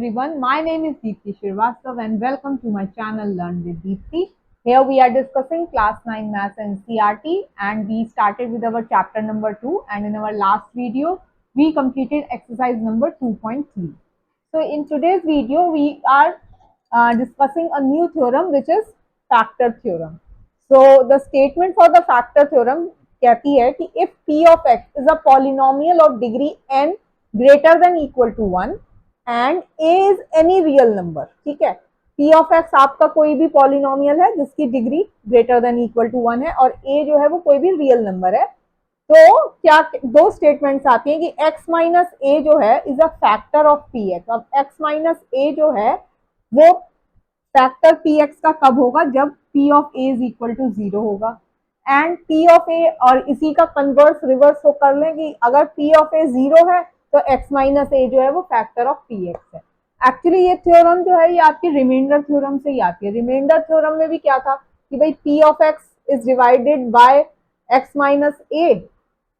everyone. My name is Deepti Srivastava and welcome to my channel Learn with Deepti. Here we are discussing class 9 maths and CRT, and we started with our chapter number 2, and in our last video we completed exercise number 2.3. So in today's video we are discussing a new theorem, which is factor theorem. So the statement for the factor theorem कहती है कि if p of x is a polynomial of degree n greater than equal to 1 and a is any real number, ठीक है, p of x आपका कोई भी polynomial है जिसकी degree greater than equal to 1 है और a जो है वो कोई भी रियल नंबर है, तो क्या दो स्टेटमेंट्स आती हैं कि x माइनस ए जो है is a factor of P x. अब x माइनस ए जो है वो फैक्टर पी एक्स का कब होगा, जब p of a is equal to 0 होगा। एंड p ऑफ a, और इसी का कन्वर्स रिवर्स हो कर लें कि अगर p ऑफ a 0 है तो x माइनस ए जो है वो फैक्टर ऑफ पी एक्स है। एक्चुअली ये थ्योरम जो है ये आपकी रिमाइंडर थ्योरम से ही आती है। रिमाइंडर थ्योरम में भी क्या था कि भाई p of x is divided by x minus a,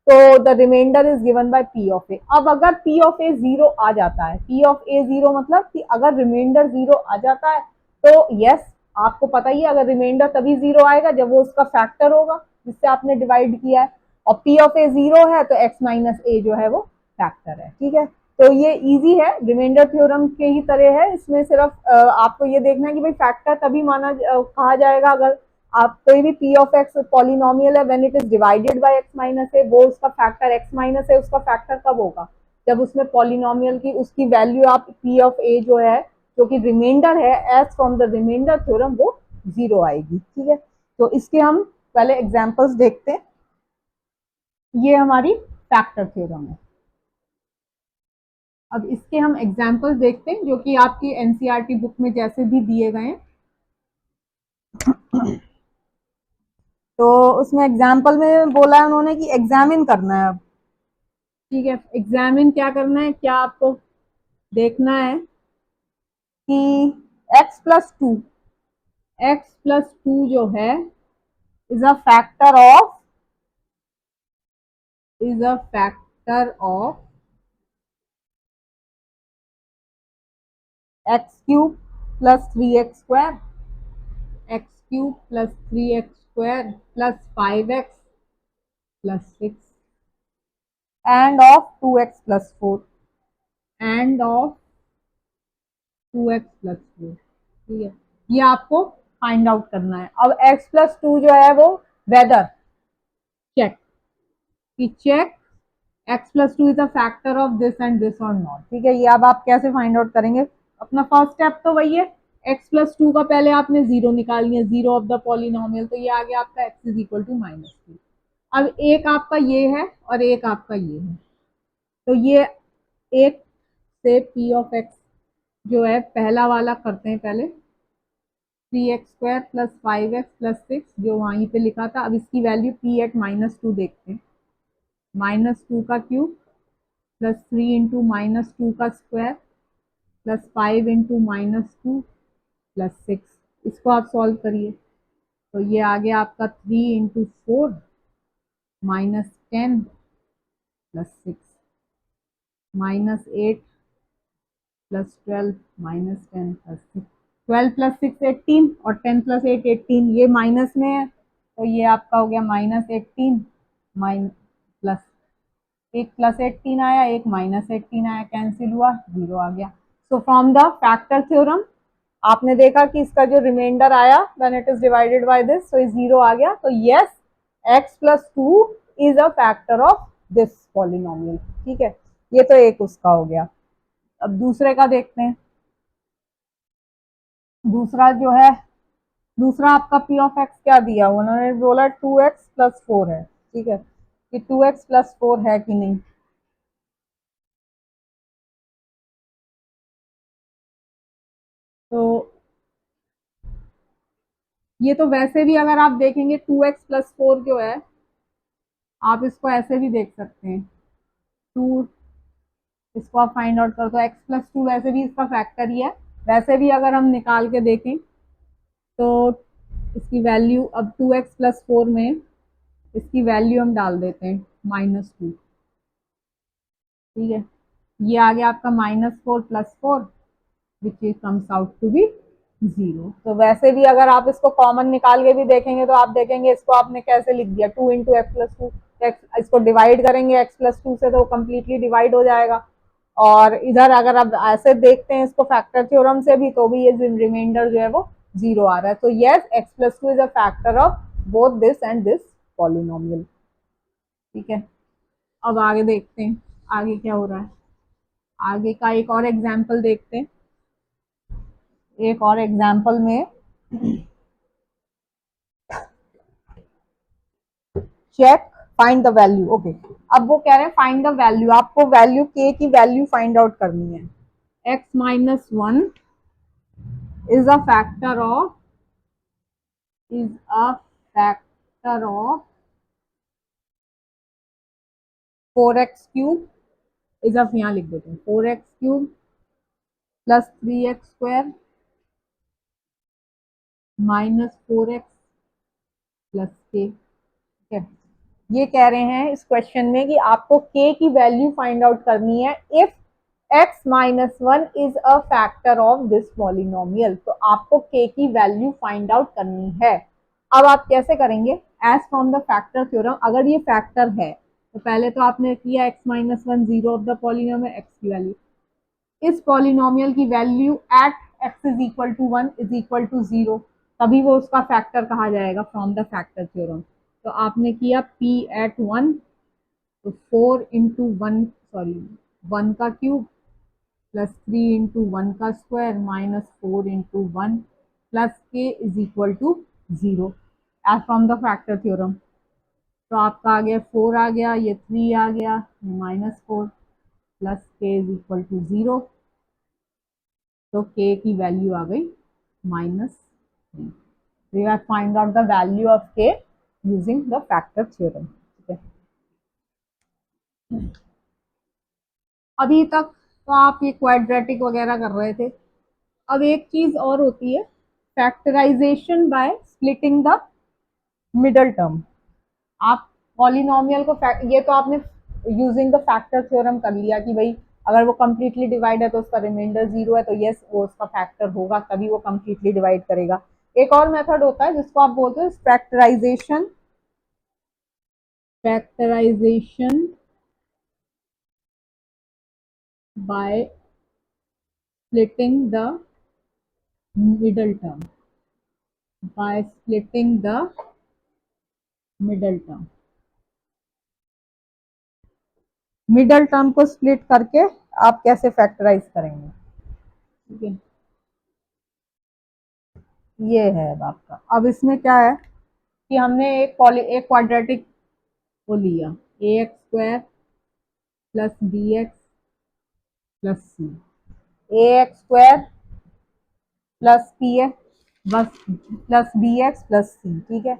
तो the remainder is given by p of a। अब अगर p ऑफ a 0 आ जाता है, p ऑफ a 0 मतलब कि अगर रिमाइंडर 0 आ जाता है तो यस, आपको पता ही है अगर रिमाइंडर तभी 0 आएगा जब वो उसका फैक्टर होगा जिससे आपने डिवाइड किया है, और p ऑफ a 0 है तो x माइनस a जो है वो फैक्टर है। ठीक है, तो ये इजी है, रिमाइंडर थ्योरम के ही तरह है। इसमें सिर्फ आपको ये देखना है कि भाई फैक्टर तभी माना कहा जाएगा अगर आप कोई भी p ऑफ x पॉलिनोमियल है when it is divided by x minus a, वो उसका फैक्टर x माइनस ए उसका फैक्टर कब होगा, जब उसमें पॉलिनोमियल की उसकी वैल्यू आप p ऑफ a जो है जो कि रिमाइंडर है as from the remainder theorem वो 0 आएगी। ठीक है, तो इसके हम पहले एग्जांपल्स देखते हैं। ये हमारी फैक्टर थ्योरम है। अब इसके हम एग्जांपल्स देखते हैं जो कि आपकी एनसीईआरटी बुक में जैसे भी दिए गए हैं। तो उसमें एग्जाम्पल में बोला है उन्होंने कि एग्जामिन करना है। अब ठीक है, एग्जामिन क्या करना है, क्या आपको देखना है कि x प्लस टू जो है is a factor of x cube plus 3x² plus 5x plus 6 end of 2x plus 4 end of 2x plus 4। ठीक है, ये आपको फाइंड आउट करना है। अब x प्लस 2 जो है वो whether check x plus 2 is a factor of this and this or not. ठीक है, ये अब आप कैसे फाइंड आउट करेंगे, अपना फर्स्ट स्टेप तो वही है, x प्लस 2 का पहले आपने 0 निकाल लिया, 0 ऑफ द पॉलिनोमियल, तो ये आ गया आपका x इज इक्वल टू -2। अब एक आपका ये है और एक आपका ये है, तो ये एक से p ऑफ x जो है पहला वाला करते हैं पहले, 3x² प्लस 5x प्लस 6 जो वहीं पे लिखा था। अब इसकी वैल्यू p एट -2 देखते हैं, -2 का क्यूब प्लस 3 इंटू -2 का स्क्वायर प्लस 5 इंटू -2 प्लस 6, इसको आप सॉल्व करिए तो ये आ गया आपका 3 into 4 -10 plus 6 -8 plus 12 -10 plus 6, 12 plus 6 18 और 10 प्लस 8 18, ये माइनस में है तो ये आपका हो गया -18 प्लस एक प्लस 18 आया, एक -18 आया, कैंसिल हुआ, 0 आ गया। So from the factor theorem आपने देखा कि इसका जो रिमाइंडर आया when it is divided by this, so 0 आ गया। तो yes, x plus 2 is a factor of this polynomial. ठीक है, ये तो एक उसका हो गया। अब दूसरे का देखते हैं। दूसरा जो है, दूसरा आपका p ऑफ x क्या दिया, उन्होंने बोला 2x प्लस 4 है। ठीक है, कि 2x प्लस 4 है कि नहीं, तो ये तो वैसे भी अगर आप देखेंगे 2x प्लस 4 जो है, आप इसको ऐसे भी देख सकते हैं, 2, इसको आप फाइंड आउट कर दो, x प्लस 2 वैसे भी इसका फैक्टर ही है। वैसे भी अगर हम निकाल के देखें तो इसकी वैल्यू, अब 2x प्लस 4 में इसकी वैल्यू हम डाल देते हैं -2। ठीक है, ये आ गया आपका -4 plus 4 which is comes out to be 0। तो वैसे भी अगर आप इसको कॉमन निकाल के भी देखेंगे तो आप देखेंगे इसको आपने कैसे लिख दिया 2 इंटू एक्स प्लस टू, इसको डिवाइड करेंगे एक्स प्लस टू से तो कम्प्लीटली डिवाइड हो जाएगा। और इधर अगर आप ऐसे देखते हैं इसको फैक्टर थ्योरम से भी तो भी ये रिमाइंडर जो है वो 0 आ रहा है। तो yes, x plus two is a factor of both this and this polynomial. ठीक है, अब आगे देखते हैं आगे क्या हो रहा है। आगे का एक और एग्जाम्पल देखते हैं। एक और एग्जाम्पल में check find the value. Okay, अब वो कह रहे हैं फाइंड द वैल्यू, आपको वैल्यू के की वैल्यू फाइंड आउट करनी है। X minus one is a factor of is a factor of 4x cube is अब यहाँ लिख देते हैं 4x cube plus 3x square minus 4x plus k. ठीक है, ये कह रहे हैं इस क्वेश्चन में कि आपको k की वैल्यू फाइंड आउट करनी है if x minus one is a factor of this polynomial. तो आपको k की वैल्यू फाइंड आउट करनी है। अब आप कैसे करेंगे, as from the factor theorem, अगर ये फैक्टर है तो पहले तो आपने किया x minus one zero of the polynomial x की वैल्यू, इस पॉलिनोमियल की value at x is equal to one is equal to zero, तभी वो उसका फैक्टर कहा जाएगा फ्रॉम द फैक्टर थ्योरम। तो आपने किया p एट वन, तो 4 इंटू वन, सॉरी 1 का क्यूब प्लस 3 इंटू वन का square minus 4 into one plus k is equal to 0 as from the factor theorem. तो आपका आ गया 4 आ गया, ये 3 आ गया, minus 4 plus k is equal to 0। तो के की वैल्यू आ गई -3। We have find out the value of k using the factor theorem. ठीक है, अभी तक तो आप ये क्वाड्रेटिक वगैरह कर रहे थे। अब एक चीज और होती है, factorisation by splitting the middle term. आप पॉलिनोमियल को ये तो आपने यूजिंग द फैक्टर थ्योरम कर लिया कि भाई अगर वो कंप्लीटली डिवाइड है तो उसका रिमाइंडर 0 है, तो यस वो उसका फैक्टर होगा, तभी वो कंप्लीटली डिवाइड करेगा। एक और मेथड होता है जिसको आप बोलते हो factorisation, factorisation by splitting the middle term, by splitting the middle term, middle term को स्प्लिट करके आप कैसे फैक्टराइज करेंगे। ठीक है, ये है अब आपका। अब इसमें क्या है कि हमने एक क्वाड्रेटिक को लिया a x square plus b x plus c, a x square plus p x बस plus b x plus c. ठीक है,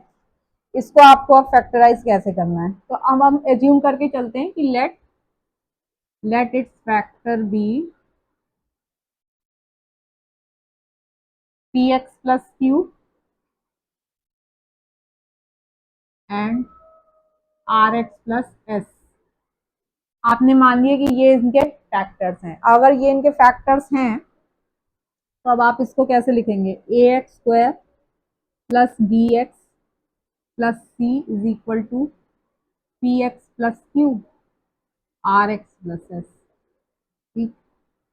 इसको आपको अब फैक्टराइज कैसे करना है, तो अब हम एज्यूम करके चलते हैं कि let its factor be p x plus q and r x plus s. आपने मान लिया कि ये इनके फैक्टर्स हैं। अगर ये इनके फैक्टर्स हैं तो अब आप इसको कैसे लिखेंगे, a x square plus b x plus c is equal to p x plus q r x plus s. ठीक,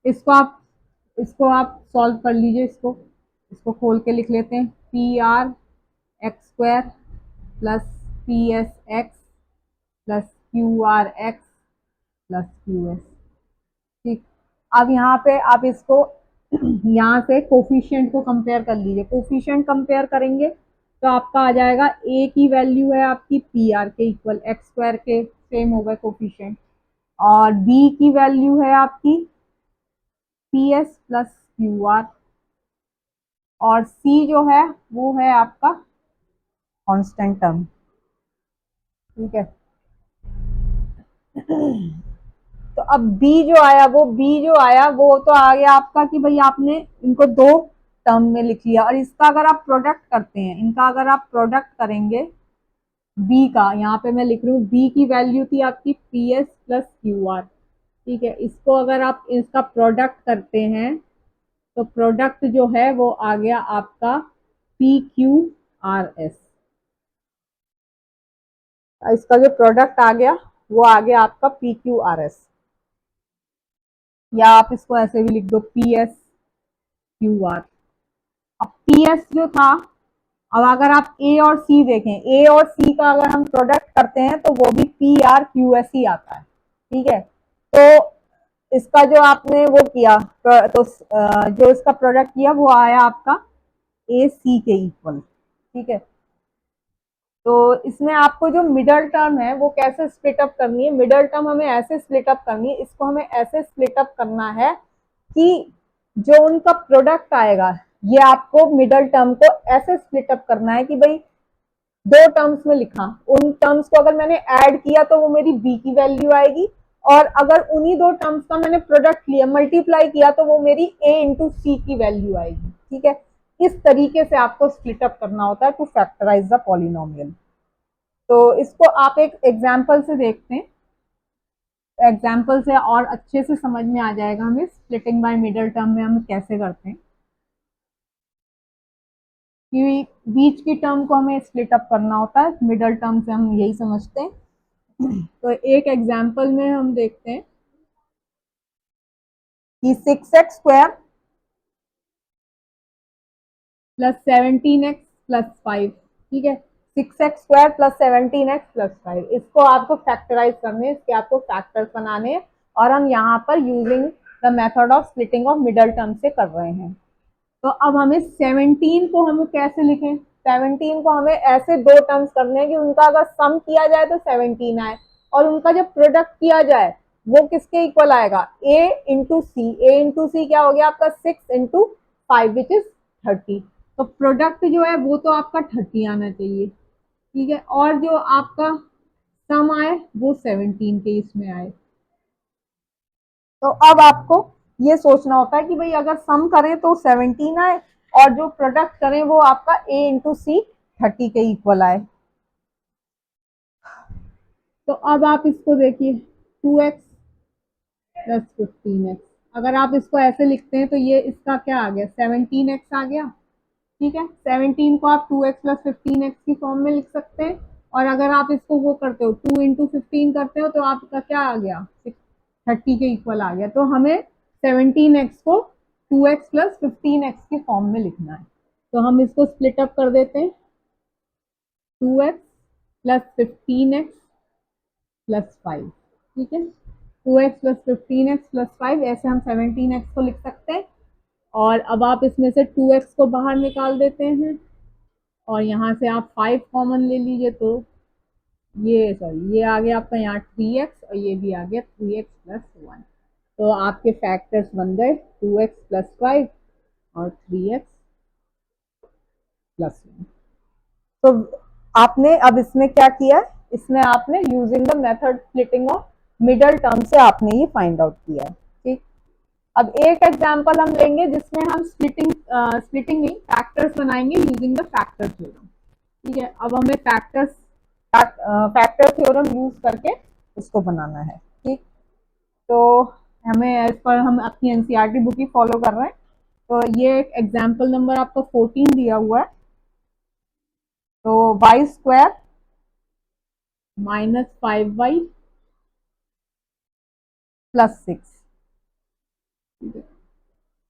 इसको आप सॉल्व कर लीजिए, इसको खोल के लिख लेते हैं, P R x square plus P S x plus q r x plus Q S. ठीक, अब यहाँ पे आप इसको यहाँ से कोफिशिएंट को कंपेयर कर लीजिए। कोफिशिएंट कंपेयर करेंगे तो आपका आ जाएगा ए की वैल्यू है आपकी पी आर के इक्वल, एक्स स्क्वायर के सेम होगा कोफिशिएंट, और बी की वैल्यू है आपकी P S plus q are, और सी जो है वो है आपका कांस्टेंट टर्म। ठीक है, तो अब बी जो आया वो तो आ गया आपका कि भाई आपने इनको दो टर्म में लिख लिया, और इसका अगर आप प्रोडक्ट करते हैं, इनका अगर आप प्रोडक्ट करेंगे बी का, यहाँ पे मैं लिख रही हूँ बी की वैल्यू थी आपकी P S plus q are. ठीक है, इसको अगर आप इसका प्रोडक्ट करते हैं तो प्रोडक्ट जो है वो आ गया आपका पी क्यू आर एस। इसका जो प्रोडक्ट आ गया वो आ गया आपका पी क्यू आर एस, या आप इसको ऐसे भी लिख दो पी एस क्यू आर। अब पी एस जो था, अब अगर आप ए और सी देखें, ए और सी का अगर हम प्रोडक्ट करते हैं तो वो भी पी आर क्यू एस ही आता है। ठीक है, तो इसका जो आपने वो किया, तो जो इसका प्रोडक्ट किया वो आया आपका ए सी के इक्वल। ठीक है, तो इसमें आपको जो मिडल टर्म है वो कैसे स्प्लिट अप करनी है, मिडल टर्म हमें ऐसे स्प्लिट अप करनी है, इसको हमें ऐसे स्प्लिट अप करना है कि जो उनका प्रोडक्ट आएगा, ये आपको मिडल टर्म को ऐसे स्प्लिट अप करना है कि भाई दो टर्म्स में लिखा, उन टर्म्स को अगर मैंने ऐड किया तो वो मेरी बी की वैल्यू आएगी, और अगर उन्हीं दो टर्म्स का मैंने प्रोडक्ट लिया, मल्टीप्लाई किया, तो वो मेरी ए इंटू सी की वैल्यू आएगी। ठीक है, इस तरीके से आपको स्प्लिट अप करना होता है टू फैक्टराइज द पॉलिनोमियल। तो इसको आप एक एग्जाम्पल से देखते हैं, एग्जाम्पल से और अच्छे से समझ में आ जाएगा हमें स्प्लिटिंग बाय मिडल टर्म में हम कैसे करते हैं, कि बीच की टर्म को हमें स्प्लिट अप करना होता है, मिडल टर्म से हम यही समझते हैं। तो एक एग्जाम्पल में हम देखते हैं कि 6x² प्लस 17x प्लस 5। ठीक है, 6x² प्लस 17x प्लस 5, इसको आपको फैक्टराइज करने, इसके आपको फैक्टर्स बनाने, और हम यहाँ पर using the method of splitting of middle term से कर रहे हैं। तो अब हमें 17 को हम कैसे लिखें, 17 को हमें ऐसे दो टर्म्स करने हैं कि उनका अगर सम किया जाए तो 17 आए, और उनका जब प्रोडक्ट किया जाए वो किसके इक्वल आएगा, ए इंटू सी। ए इंटू सी क्या हो गया आपका 6 इंटू 5 विच इज 30। तो प्रोडक्ट जो है वो तो आपका 30 आना चाहिए। ठीक है, और जो आपका सम आए वो 17 के इसमें आए। तो अब आपको ये सोचना होता है कि भाई अगर सम करें तो 17 आए, और जो प्रोडक्ट करें वो आपका ए इंटू सी 30 के इक्वल आए। तो अब आप इसको देखिए 2x प्लस 15x, अगर आप इसको ऐसे लिखते हैं तो ये इसका क्या आ गया 17x आ गया। ठीक है, 17 को आप 2x प्लस 15x की फॉर्म में लिख सकते हैं, और अगर आप इसको वो करते हो 2 इंटू 15 करते हो तो आपका क्या आ गया 30 के इक्वल आ गया। तो हमें 17x को 2x प्लस 15x की फॉर्म में लिखना है। तो हम इसको स्प्लिट अप कर देते हैं, 2x प्लस 15x प्लस 5। ठीक है, 2x प्लस 15x प्लस 5, ऐसे हम 17x को लिख सकते हैं। और अब आप इसमें से 2x को बाहर निकाल देते हैं, और यहाँ से आप 5 कॉमन ले लीजिए, तो ये सॉरी ये आ गया आपका यहाँ 3x, और ये भी आ गया 3x प्लस 1। तो आपके फैक्टर्स बन गए 2x प्लस 5 और 3x प्लस 1। तो आपने अब इसमें क्या किया है, इसमें आपने using the method splitting of middle term से आपने ये फाइंड आउट किया है। ठीक, अब एक एग्जांपल हम लेंगे जिसमें हम स्प्लिटिंग नहीं फैक्टर्स बनाएंगे यूजिंग द फैक्टर थ्योरम। ठीक है, अब हमें फैक्टर थ्योरम यूज करके इसको बनाना है। ठीक, तो हमें एज पर हम अपनी एनसीईआरटी बुक ही फॉलो कर रहे हैं। तो ये एक एग्जाम्पल नंबर आपको 14 दिया हुआ है। तो y² माइनस 5y प्लस 6।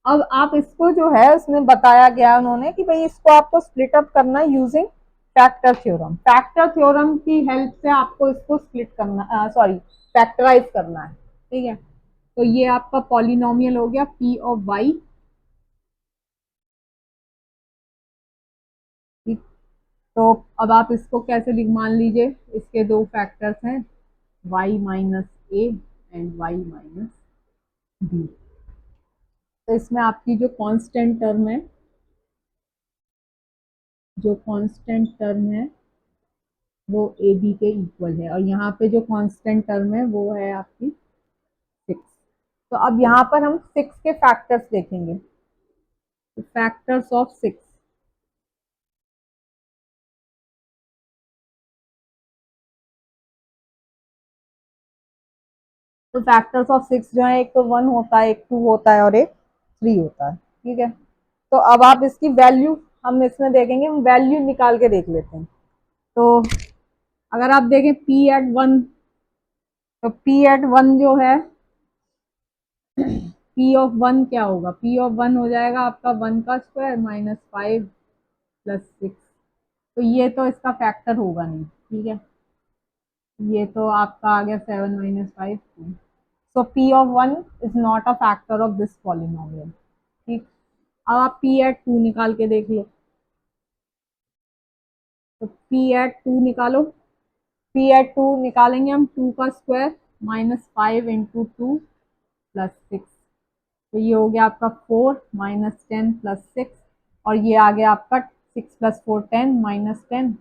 अब आप इसको जो है उसमें बताया गया उन्होंने कि भाई इसको आपको स्प्लिट अप करना है using factor theorem. Factor theorem की हेल्प से आपको इसको स्प्लिट करना, सॉरी फैक्टराइज करना है। ठीक है, तो ये आपका पॉलिनोमियल हो गया p ऑफ y। ठीक, तो अब आप इसको कैसे लिख, मान लीजिए इसके दो फैक्टर्स हैं y minus a and y minus b. तो इसमें आपकी जो कांस्टेंट टर्म है, जो कांस्टेंट टर्म है वो ए बी के इक्वल है, और यहाँ पे जो कांस्टेंट टर्म है वो है आपकी 6। तो अब यहाँ पर हम 6 के फैक्टर्स देखेंगे, तो फैक्टर्स ऑफ 6। तो फैक्टर्स ऑफ 6 जो है, एक तो 1 होता है, एक 2 होता है, और एक 3 होता है। ठीक है। तो अब आप इसकी वैल्यू हम इसमें देखेंगे, हम वैल्यू निकाल के देख लेते हैं। तो अगर आप देखें पी एट वन, तो पी एट वन जो है पी ऑफ वन क्या होगा, पी ऑफ वन हो जाएगा आपका वन का square minus five plus six. तो ये तो इसका फैक्टर होगा नहीं, ठीक है, ये तो आपका आ गया seven minus five. So P of one is not a factor of this polynomial. ठीक, अब आप पी एट टू निकाल के देख लो। तो पी एट टू निकालो, पी एट टू निकालेंगे हम, टू का square minus five into two plus six. तो ये हो गया आपका four minus ten plus six, और ये आ गया आपका six plus four ten minus ten.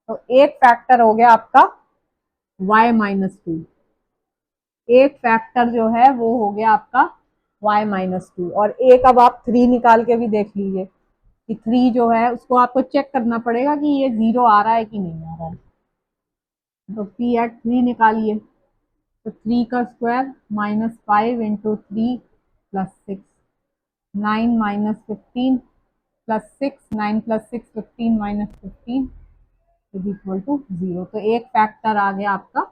तो एक फैक्टर हो गया आपका y माइनस टू, एक फैक्टर जो है वो हो गया आपका y माइनस टू। और एक अब आप थ्री निकाल के भी देख लीजिए कि थ्री जो है उसको आपको चेक करना पड़ेगा कि ये जीरो आ रहा है कि नहीं आ रहा है। तो पी एट थ्री निकालिए, तो थ्री का square minus five into three plus six, nine minus fifteen plus six, nine plus six fifteen minus fifteen is equal to zero. तो एक फैक्टर आ गया आपका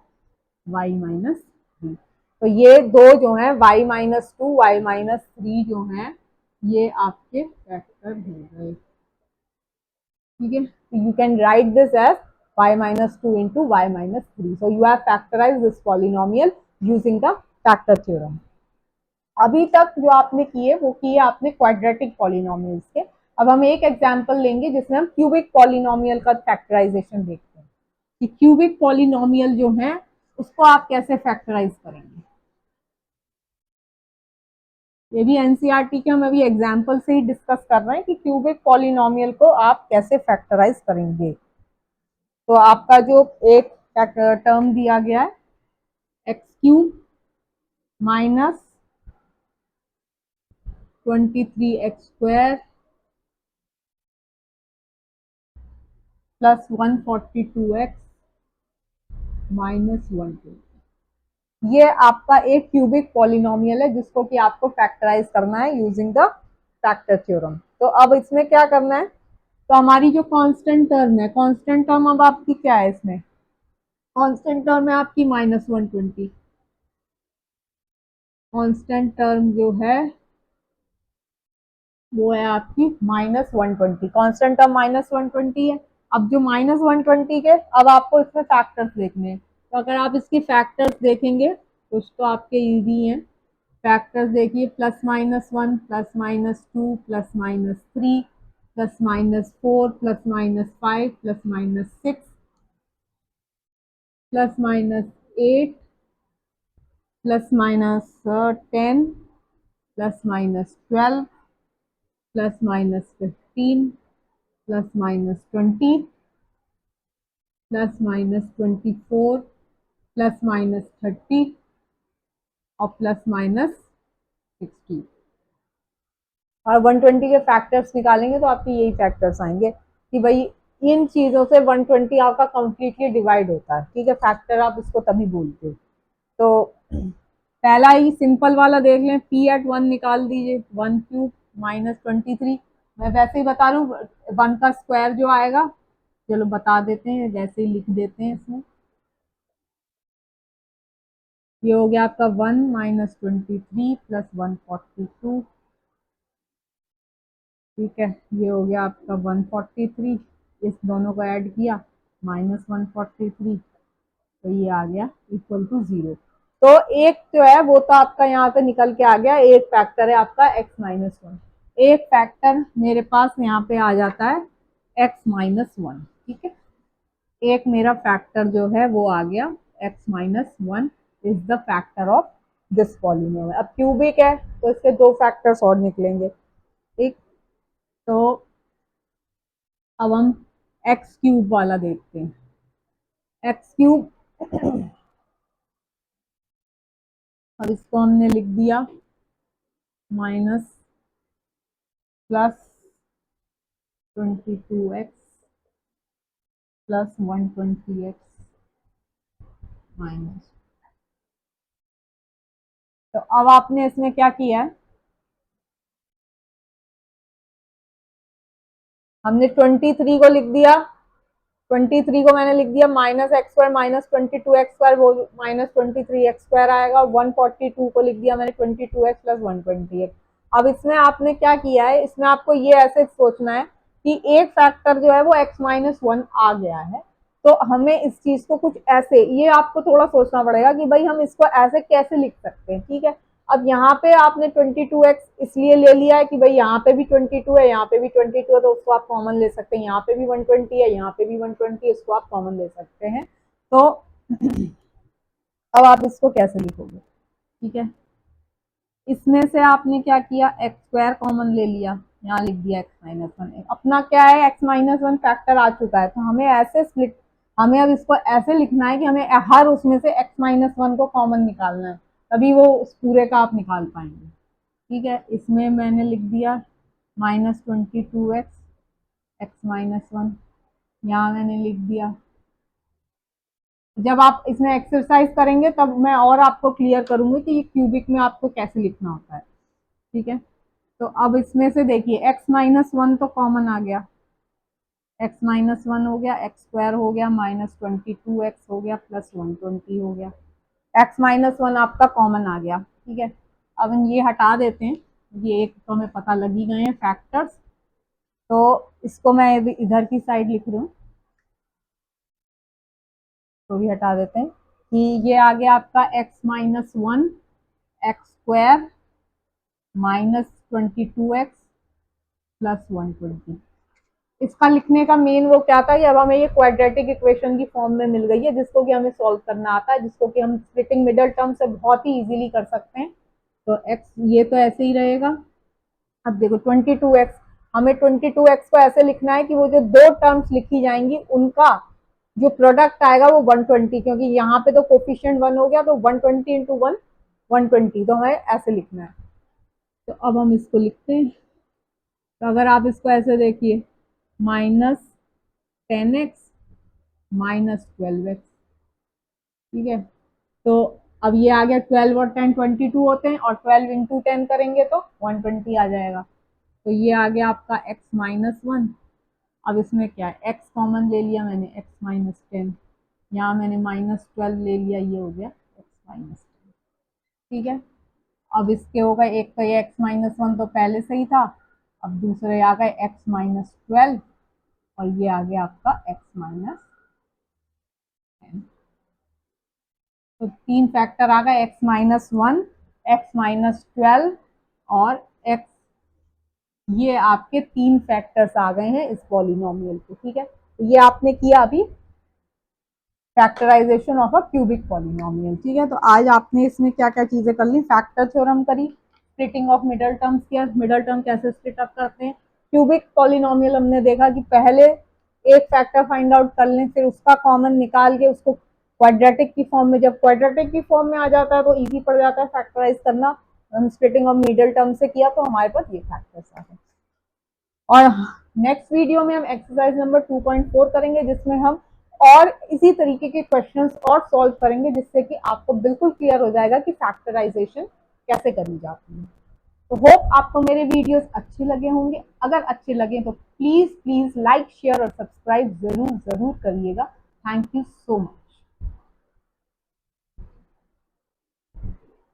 y माइनस थ्री। तो ये दो जो है y minus two, y minus three जो है ये आपके फैक्टर हो गए, ठीक है। So you can write this as y minus 2 into y minus 3. So you have factorized this polynomial using the factor theorem. अभी तक जो आपने किए वो किए आपने क्वाड्रेटिक पॉलिनोमियल्स के। अब हम एक एग्जांपल लेंगे जिसमें हम क्यूबिक पॉलिनोमियल का फैक्टराइजेशन देखते हैं कि क्यूबिक पॉलिनोमियल जो है उसको आप कैसे फैक्टराइज करेंगे। ये भी एनसीईआरटी के हम अभी एग्जांपल से ही डिस्कस कर रहे हैं कि क्यूबिक पॉलिनोमियल को आप कैसे फैक्टराइज करेंगे। तो आपका जो एक टर्म दिया गया है x cube minus 23x square plus 142x minus 120, ये आपका एक क्यूबिक पॉलिनोमियल है जिसको कि आपको फैक्टराइज करना है यूजिंग द फैक्टर थ्योरम। तो अब इसमें क्या करना है, तो हमारी जो कांस्टेंट टर्म है, कांस्टेंट टर्म अब आपकी क्या है, इसमें कांस्टेंट टर्म है आपकी माइनस 120। कांस्टेंट टर्म जो है वो है आपकी माइनस 120, कॉन्स्टेंट टर्म माइनस 120 है। अब जो माइनस 120 के, अब आपको इसमें फैक्टर्स देखने हैं। तो अगर आप इसके फैक्टर्स देखेंगे कुछ तो आपके इजी हैं। फैक्टर्स देखिए, plus minus one plus minus two plus minus three plus minus four plus minus five plus minus six plus minus eight plus minus 10 plus minus 12 plus minus 15 plus minus 20 plus minus 24 plus minus 30 और plus minus 60। और 120 के factors निकालेंगे तो आपके यही factors आएंगे कि भाई इन चीज़ों से 120 आपका कंप्लीटली डिवाइड होता है, ठीक है। फैक्टर आप इसको तभी बोलते हो। तो पहला ही सिंपल वाला देख लें, पी एट वन निकाल दीजिए, वन क्यूब माइनस 23। मैं वैसे ही बता रहा हूँ, वन का स्क्वायर जो आएगा, चलो बता देते हैं, जैसे ही लिख देते हैं इसमें। ये हो गया आपका वन माइनस 23 प्लस 142, ठीक है। ये हो गया आपका 143, इस दोनों को ऐड किया माइनस 143, तो ये आ गया इक्वल टू जीरो। तो एक जो है वो तो आपका यहाँ से निकल के आ गया, एक फैक्टर है आपका एक्स माइनस वन। एक फैक्टर मेरे पास यहाँ पे आ जाता है एक्स माइनस वन, ठीक है। एक मेरा फैक्टर जो है वो आ गया x minus one is the factor of this polynomial. अब क्यूबिक है तो इसके दो फैक्टर्स और निकलेंगे, ठीक। तो अब हम एक्स क्यूब वाला देखते हैं। एक्स क्यूब, अब इसको हमने लिख दिया minus plus 22x plus 120x minus. तो अब आपने इसमें क्या किया है, हमने 23 को लिख दिया, 23 को मैंने लिख दिया minus x square minus 22x² वो माइनस 23x² आएगा। 142 को लिख दिया मैंने 22x प्लस 128। अब इसमें आपने क्या किया है, इसमें आपको ये ऐसे सोचना है कि एक फैक्टर जो है वो x-1 आ गया है, तो हमें इस चीज को कुछ ऐसे, ये आपको थोड़ा सोचना पड़ेगा कि भाई हम इसको ऐसे कैसे लिख सकते हैं, ठीक है। अब यहाँ पे आपने 22x इसलिए ले लिया है कि भाई यहाँ पे भी 22 है, यहाँ पे भी 22 है, तो उसको आप कॉमन ले सकते हैं। यहाँ पे भी 120 है, यहाँ पे भी 120 है, इसको आप कॉमन ले सकते हैं। तो अब आप इसको कैसे लिखोगे, ठीक है। इसमें से आपने क्या किया, एक्स स्क्वायर कॉमन ले लिया, यहाँ लिख दिया x-1। अपना क्या है, x-1 फैक्टर आ चुका है, तो हमें ऐसे स्प्लिट, हमें अब इसको ऐसे लिखना है कि हमें हर उसमें से x-1 को कॉमन निकालना है, तभी वो उस पूरे का आप निकाल पाएंगे, ठीक है। इसमें मैंने लिख दिया -22x x-1, यहाँ मैंने लिख दिया। जब आप इसमें एक्सरसाइज करेंगे तब मैं और आपको क्लियर करूंगी कि ये क्यूबिक में आपको कैसे लिखना होता है, ठीक है। तो अब इसमें से देखिए x-1 तो कॉमन आ गया, x-1 हो गया, एक्स स्क्वायर हो गया, -22x हो गया, प्लस 120 हो गया। x-1 आपका कॉमन आ गया, ठीक है। अब हम ये हटा देते हैं, ये एक तो हमें पता लग ही गए हैं फैक्टर्स, तो इसको मैं इधर की साइड लिख रही हूँ, तो भी हटा देते हैं कि ये आ गया आपका x-1 x square -22x plus 120। इसका लिखने का मेन वो क्या था कि अब हमें ये क्वाड्रेटिक इक्वेशन की फॉर्म में मिल गई है, जिसको कि हमें सॉल्व करना आता है, जिसको कि हम स्प्लिटिंग मिडल टर्म से बहुत ही इजीली कर सकते हैं। तो x ये तो ऐसे ही रहेगा। अब देखो 22x, हमें 22x को ऐसे लिखना है कि वो जो दो टर्म्स लिखी जाएंगी उनका जो प्रोडक्ट आएगा वो 120, क्योंकि यहाँ पे तो कोफिशिएंट 1 हो गया, तो 120 इंटू 1 120, तो हमें ऐसे लिखना है। तो अब हम इसको लिखते हैं, तो अगर आप इसको ऐसे देखिए -10x -12x, ठीक है। तो अब ये आ गया 12 और 10 22 होते हैं, और 12 इंटू 10 करेंगे तो 120 आ जाएगा। तो ये आ गया आपका x-1। अब इसमें क्या है, x कॉमन ले लिया मैंने, x-10, यहाँ मैंने -12 ले लिया, ये हो गया x-10, ठीक है। अब इसके हो गए, एक तो ये x-1 तो पहले से ही था, अब दूसरे आ गए x-12, और ये आ गया आपका x-10। तो तीन फैक्टर आ गए, x-1 x-12 और x, ये आपके तीन फैक्टर्स आ गए हैं इस पॉलिनोमियल के, ठीक है। तो ये आपने किया अभी factorisation of a cubic polynomial, ठीक है। तो आज आपने इसमें क्या क्या चीजें कर ली, फैक्टर थ्योरम करी, स्प्लिटिंग ऑफ मिडल टर्म्स किया, मिडल टर्म कैसे स्प्लिट अप करते हैं, क्यूबिक पॉलिनोमियल हमने देखा कि पहले एक फैक्टर फाइंड आउट कर लें, फिर उसका कॉमन निकाल के उसको क्वाड्रेटिक की फॉर्म में, जब क्वाड्रेटिक की फॉर्म में आ जाता है तो इजी पड़ जाता है फैक्टराइज करना। हम स्प्लिटिंग ऑफ मिडल टर्म से किया तो हमारे पास ये फैक्टर्स आ गए। और नेक्स्ट वीडियो में हम एक्सरसाइज नंबर 2.4 करेंगे, जिसमें हम और इसी तरीके के क्वेश्चंस और सॉल्व करेंगे, जिससे कि आपको बिल्कुल क्लियर हो जाएगा कि फैक्टराइजेशन कैसे करी जाती है। तो होप आपको मेरे वीडियोस अच्छे लगे होंगे, अगर अच्छे लगे तो प्लीज प्लीज लाइक शेयर और सब्सक्राइब जरूर जरूर करिएगा। Thank you so much.